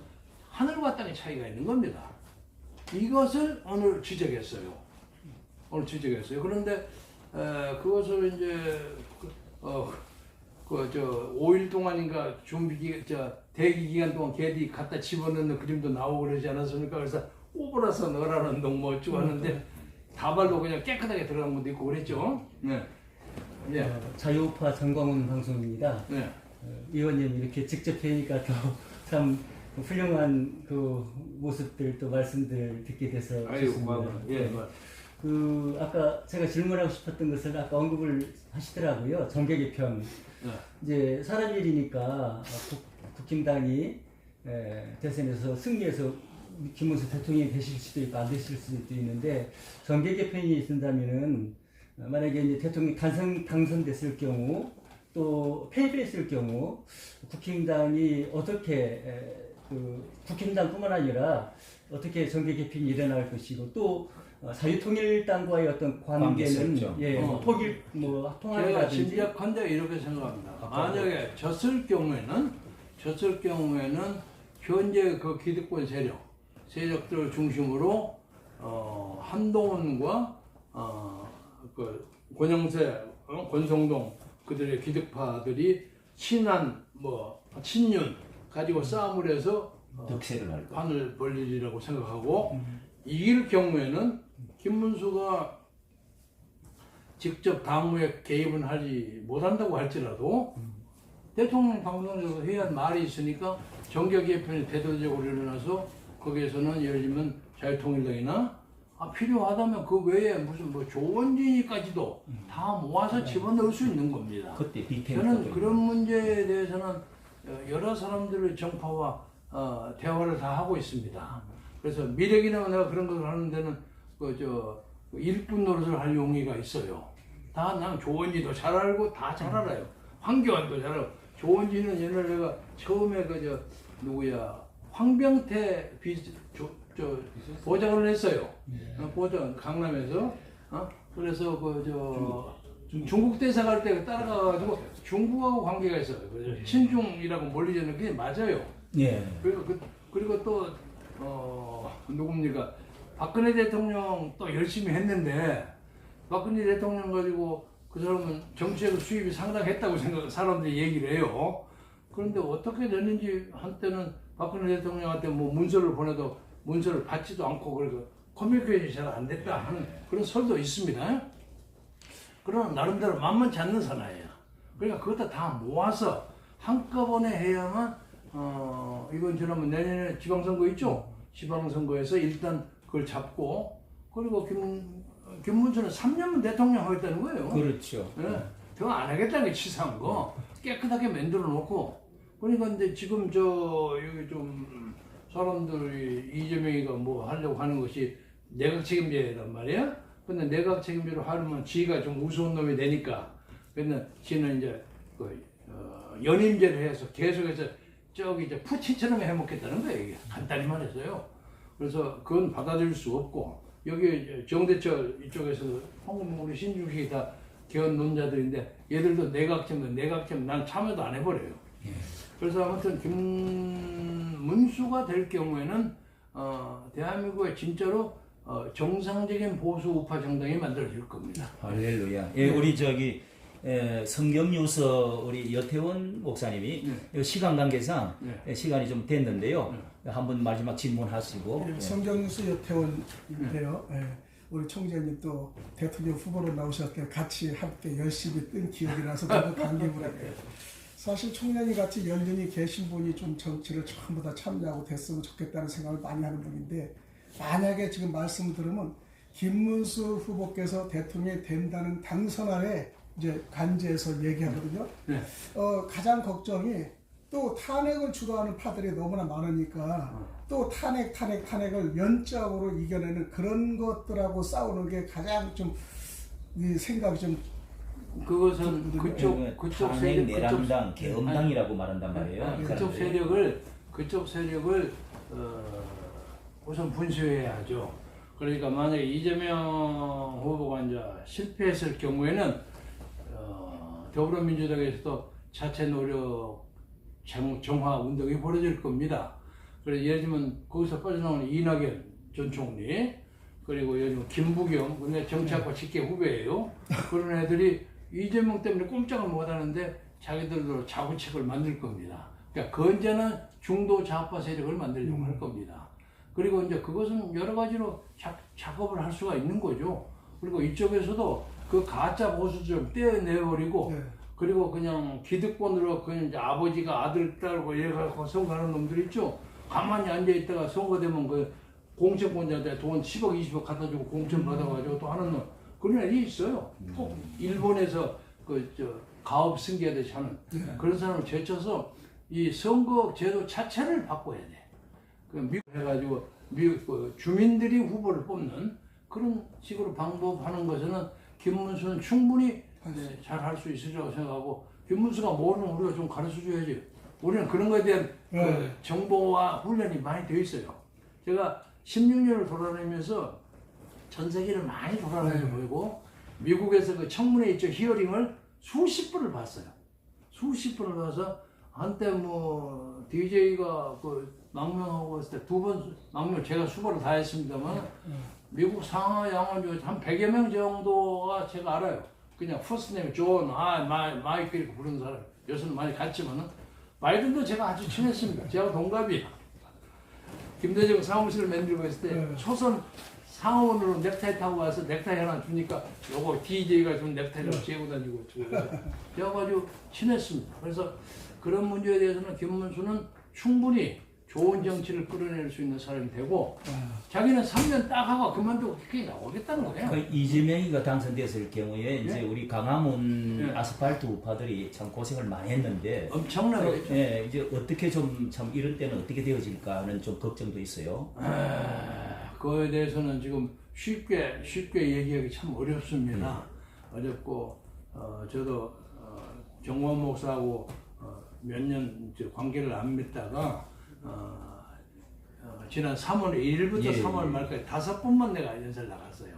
하늘과 땅의 차이가 있는 겁니다. 이것을 오늘 지적했어요. 그런데 그것을 이제 5일 동안인가 대기 기간 동안 걔들이 갖다 집어넣는 그림도 나오고 그러지 않았습니까? 그래서 오버라서 너라는 동 뭐 어쩌고 하는데 다발로 그냥 깨끗하게 들어간 것도 있고 그랬죠. 네. 예. 자유우파 전광훈 방송입니다. 네. 의원님 이렇게 직접 뵈니까 더 참 훌륭한 그 모습들 또 말씀들 듣게 돼서 아유, 좋습니다. 고마워요. 예. 그 아까 제가 질문하고 싶었던 것을 아까 언급을 하시더라고요. 정계 개편. 네. 이제 사람 일이니까 국힘당이 대선에서 승리해서 김문수 대통령이 되실 수도 있고 안 되실 수도 있는데 정계 개편이 있는다면은 만약에 이제 대통령이 당선됐을 경우 또 패배했을 경우 국힘당이 어떻게 국힘당뿐만 아니라 어떻게 정계 개편이 일어날 것이고 또 자유통일당과의 어떤 관계는 통일 뭐 제가 통합이라든지 짐작컨대 이렇게 생각합니다. 만약에 졌을 경우에는 현재 그 기득권 세력들을 중심으로 한동훈과 그 권영세, 권성동 그들의 기득파들이 친윤 가지고 싸움을 해서 득세를 할 거. 판을 벌리리라고 생각하고 이길 경우에는 김문수가 직접 당무에 개입은 하지 못한다고 할지라도 대통령 방송에서 회의한 말이 있으니까 정계 개편이 대대적으로 일어나서 거기에서는 예를 들면 자유통일당이나 필요하다면 그 외에 무슨 뭐 조원진이까지도 다 모아서 집어넣을 수 있는 겁니다. 그때 저는 그런 문제에 대해서는 여러 사람들의 정파와 대화를 다 하고 있습니다. 그래서 미래기나 내가 그런 걸 하는 데는 일꾼 노릇을 할 용의가 있어요. 다 난 조원진도 잘 알고 다 잘 알아요. 황교안도 잘 알고. 조원진은 옛날에 내가 처음에 황병태 보장을 했어요. 보장 강남에서. 그래서 중국 대사 갈 때 따라가가지고 중국하고 관계가 있어요. 그래서 친중이라고 몰리잖아요. 그게 맞아요. 예. 그리고 또 누굽니까? 박근혜 대통령 또 열심히 했는데 박근혜 대통령 가지고 그 사람은 정치에서 수입이 상당했다고 사람들이 얘기를 해요. 그런데 어떻게 됐는지 한때는 박근혜 대통령한테 뭐 문서를 보내도 문서를 받지도 않고 그래서 커뮤니케이션이 잘 안 됐다 하는 그런 설도 있습니다. 그러나 나름대로 만만치 않는 사나이에요. 그러니까 그것도 다 모아서 한꺼번에 해야만 이번 지난번 내년에 지방선거 있죠? 지방선거에서 일단 그걸 잡고 그리고 김문수는 3년만 대통령 하겠다는 거예요. 그렇죠. 예, 더 안 하겠다는 게 치사한 거. 깨끗하게 만들어 놓고. 그러니까 이제 지금 여기 좀 사람들이 이재명이가 뭐 하려고 하는 것이 내각 책임제란 말이야. 근데 내각 책임제로 하려면 지가 좀 우스운 놈이 되니까. 근데 지는 이제 연임제를 해서 계속해서 이제 푸치처럼 해먹겠다는 거예요. 이게 간단히 말해서요. 그래서 그건 받아들일 수 없고 여기 정대철 이쪽에서 우리 신중식이 다 개헌 논자들인데 얘들도 내각체면 난 참여도 안 해버려요. 그래서 아무튼 김문수가 될 경우에는 대한민국에 진짜로 정상적인 보수 우파 정당이 만들어질 겁니다. 할렐루야. 예, 우리 성경유서 우리 여태원 목사님이 시간 관계상 시간이 좀 됐는데요. 한번 마지막 질문하시고. 성경수 여태원인데요. 우리 총재님 또 대통령 후보로 나오셨을 때 같이 함께 열심히 뜬 기억이 나서 너무 감격을 해요. 사실 총장님 같이 연륜이 계신 분이 좀 정치를 전부 다 참여하고 됐으면 좋겠다는 생각을 많이 하는 분인데 만약에 지금 말씀을 들으면 김문수 후보께서 대통령이 된다는 당선안에 이제 간제해서 얘기하거든요. 네. 가장 걱정이 또 탄핵을 주도하는 파들이 너무나 많으니까 또 탄핵을 연적으로 이겨내는 그런 것들하고 싸우는 게 가장 좀 이 생각이 좀 그것은 그쪽 세력 내란당, 계엄당이라고 말한단 말이에요. 그쪽 세력을 우선 분수해야 하죠. 그러니까 만약에 이재명 후보가 이제 실패했을 경우에는 더불어민주당에서도 자체 노력 정화 운동이 벌어질 겁니다. 그래서 예를 들면 거기서 빠져나오는 이낙연 전 총리, 그리고 요즘 김부겸, 근데 정치학과 직계 후배예요. 그런 애들이 이재명 때문에 꼼짝을 못하는데 자기들도 자구책을 만들 겁니다. 그러니까 건전한 중도 좌파 세력을 만들려고 할 겁니다. 그리고 이제 그것은 여러 가지로 작업을 할 수가 있는 거죠. 그리고 이쪽에서도 그 가짜 보수 좀 떼어내버리고, 네. 그리고 그냥 기득권으로 그냥 이제 아버지가 아들 딸고 이래갖고 선거하는 놈들 있죠. 가만히 앉아있다가 선거되면 그 공천권자한테 돈 10억 20억 갖다 주고 공천 받아가지고 또 하는 놈, 그런 애들이 있어요. 꼭 일본에서 가업 승계하듯이 하는 그런 사람을 제쳐서 이 선거 제도 자체를 바꿔야 돼. 그 미국 해가지고 미국 주민들이 후보를 뽑는 그런 식으로 방법하는 것에는 김문수는 충분히 잘 할 수 있으리라고 생각하고, 김문수가 모르는 우리가 좀 가르쳐줘야지. 우리는 그런 거에 대한 그 정보와 훈련이 많이 되어 있어요. 제가 16년을 돌아다니면서 전 세계를 많이 돌아다녀 보이고, 미국에서 그 청문회 있죠, 히어링을 수십 번을 봤어요. 수십 번을 봐서 한때 뭐 DJ가 그 망명하고 했을 때 2번 망명, 제가 수고를 다 했습니다만 미국 상하 양원 중에 한 100여 명 정도가 제가 알아요. 그냥 퍼스트네임 존, 마이크 이렇게 부르는 사람. 요새는 많이 갔지만은 바이든도 제가 아주 친했습니다. 제가 동갑이에요. 김대중 사무실을 만들고 있을 때 초선 상원으로 넥타이 타고 와서 넥타이 하나 주니까 요거 DJ가 좀 넥타이를 재고 다니고 제가 아주 친했습니다. 그래서 그런 문제에 대해서는 김문수는 충분히 좋은 정치를 끌어낼 수 있는 사람이 되고, 자기는 3년 딱 하고 그만두고 그게 나오겠다는 거예요. 그 이재명이가 당선됐을 경우에 이제 네? 우리 강화문 네. 아스팔트 우파들이 참 고생을 많이 했는데, 엄청나게 했죠. 예, 이제 어떻게 좀 참 이런 때는 어떻게 되어질까 하는 좀 걱정도 있어요. 그거에 대해서는 지금 쉽게 얘기하기 참 어렵습니다. 어렵고, 저도 정원 목사하고 몇 년 관계를 안 맺다가 지난 3월 1일부터 예, 3월 예. 말까지 5번만 내가 연설 나갔어요.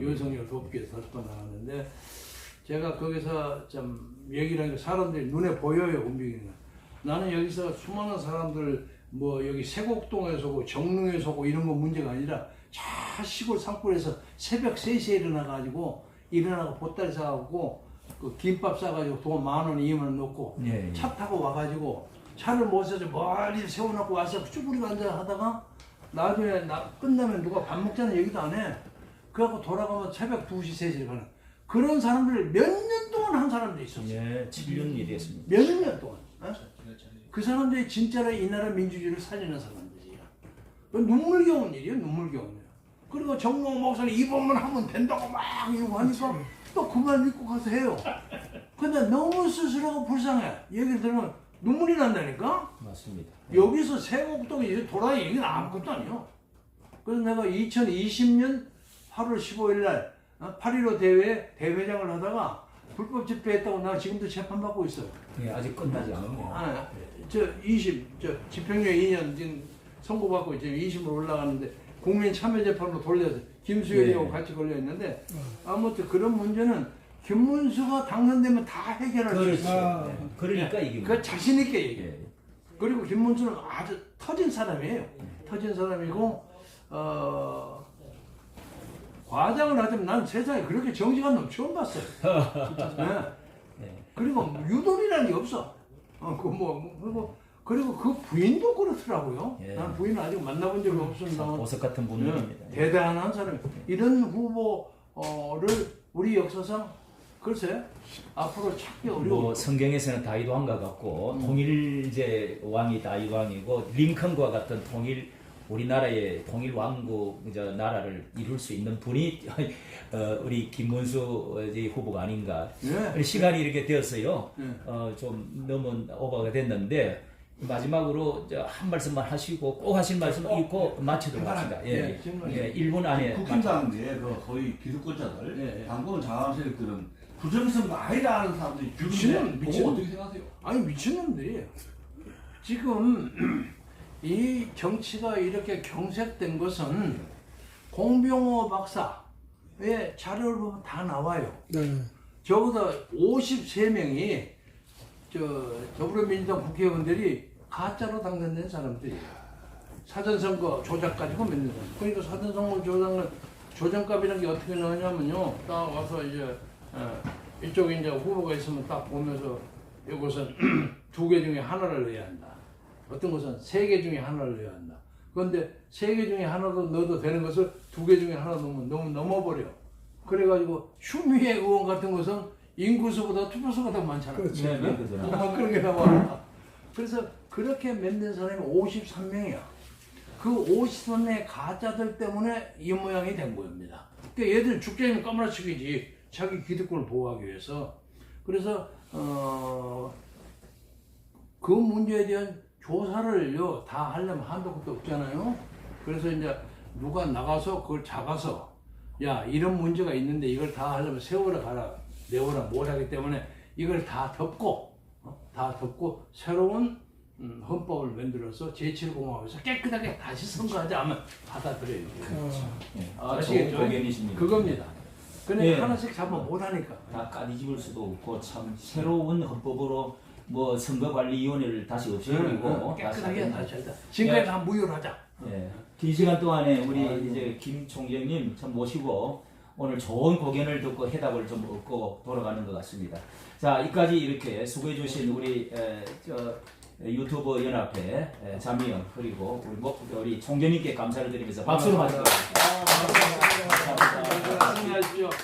윤석열 돕기 위해서 5번 나갔는데, 제가 거기서 좀 얘기를 하니까 사람들이 눈에 보여요, 움직이는 거. 나는 여기서 수많은 사람들 뭐 여기 세곡동에서 오고 정릉에서 오고 이런 거 문제가 아니라 저 시골 산골에서 새벽 3시에 일어나고 보따리 사갖고 그 김밥 싸가지고 돈 10,000원 2만원 넣고 예, 예. 차 타고 와가지고 차를 못 사서 멀리 세워놓고 와서 쭈그리고 앉아 하다가 나중에 끝나면 누가 밥 먹자는 얘기도 안 해. 그래갖고 돌아가면 새벽 2시 3시에 가는 그런 사람들을 몇 년 동안 한 사람들이 있었어요. 예, 7년이 됐습니다. 몇 년 동안. 어? 그 사람들이 진짜로 이 나라 민주주의를 살리는 사람들이야. 눈물겨운 일이에요, 눈물겨운 일. 그리고 정몽 목사는 이번만 하면 된다고 막 이러고 하니까 또 그 말 믿고 가서 해요. 근데 너무 스스로가 불쌍해. 얘기를 들으면 눈물이 난다니까? 맞습니다. 여기서 세곡동이 돌아다니 얘기는 아무것도 아니에요. 그래서 내가 2020년 8월 15일 날 8.15 대회장을 하다가 불법 집회했다고 내가 지금도 재판받고 있어요. 예, 아직 끝나지 않았네요. 집행유예 2년 지금 선고받고 지금 20으로 올라가는데 국민 참여재판으로 돌려서 김수현이하고 예. 같이 걸려있는데, 아무튼 그런 문제는 김문수가 당선되면 다 해결할 수 그렇죠. 있어요. 예. 그러니까 이게 그 자신 있게 얘기해. 예. 그리고 김문수는 아주 터진 사람이에요. 터진 사람이고, 과장을 하자면 난 세상에 그렇게 정직한 놈 처음 봤어요. 네. 예. 그리고 유도리라는 게 없어. 그리고 그 부인도 그렇더라고요. 예. 난 부인을 아직 만나본 적이 없습니다. 보석 같은 분입니다. 대단한 사람이. 이런 후보를 우리 역사상 글쎄 앞으로 찾기 어려워. 뭐 성경에서는 다윗 왕과 같고 통일 이제 왕이 다윗 왕이고 링컨과 같은 통일 우리나라의 통일 왕국 이제 나라를 이룰 수 있는 분이 우리 김문수 이제 후보가 아닌가. 네. 시간이 이렇게 되었어요. 네. 좀 너무 오버가 됐는데 마지막으로 한 말씀만 하시고 꼭 하실 말씀 있고 마치도록 합시다. 예, 예, 1분 안에 국힘당 내에 그 거의 기득권자들, 예, 예. 당권 장악 세력들은 부정선거 아니다 하는 사람들이 주는데 미친. 그거 어떻게 생각하세요? 아니 미친놈들이에요. 지금 이 정치가 이렇게 경색된 것은 공병호 박사의 자료를 보면 다 나와요. 네. 적어도 53명이 더불어민주당 국회의원들이 가짜로 당선된 사람들이에요. 사전선거 조작 가지고 만든 사람. 그러니까 사전선거 조작은 조정값이라는 게 어떻게 나오냐면요. 딱 와서 이제 이쪽에 이제 후보가 있으면 딱 보면서 이것은 2개 중에 하나를 넣어야 한다. 어떤 것은 3개 중에 하나를 넣어야 한다. 그런데 3개 중에 하나도 넣어도 되는 것을 2개 중에 하나 넣으면 너무 넘어버려. 그래가지고 추미애 의원 같은 것은 인구수보다 투표수가 더 많잖아. 그렇죠. 네, 네, 그죠. 그렇게 나와. 그래서 그렇게 만든 사람이 53명이야. 그 53명의 가짜들 때문에 이 모양이 된 겁니다. 그러니까 얘들 죽자면 까무라치기지. 자기 기득권을 보호하기 위해서. 그래서 그 문제에 대한 조사를요 다 하려면 한도 끝도 없잖아요. 그래서 이제 누가 나가서 그걸 잡아서 야 이런 문제가 있는데 이걸 다 하려면 세월에 가라 내월에 뭘 하기 때문에 이걸 다 덮고 새로운 헌법을 만들어서 제7공화국에서 깨끗하게 다시 선거하자 하면 받아들여요. 예. 아시겠죠? 좋은 고견이십니다. 그겁니다. 근데 네. 하나씩 잡아 못하니까. 다 까디집을 수도 없고 참 새로운 헌법으로 뭐 선거관리위원회를 다시 없애버리고 깨끗하게 다시 하자. 지금까지 다 무효하자. 예. 긴 시간 동안에 우리 이제 김 총재님 참 모시고 오늘 좋은 고견을 듣고 해답을 좀 얻고 돌아가는 것 같습니다. 자, 이까지 이렇게 수고해 주신 우리 유튜버 연합회 자미연 그리고 우리 총재님께 감사를 드리면서 박수로 맞도록 하겠습니다. 감사합니다.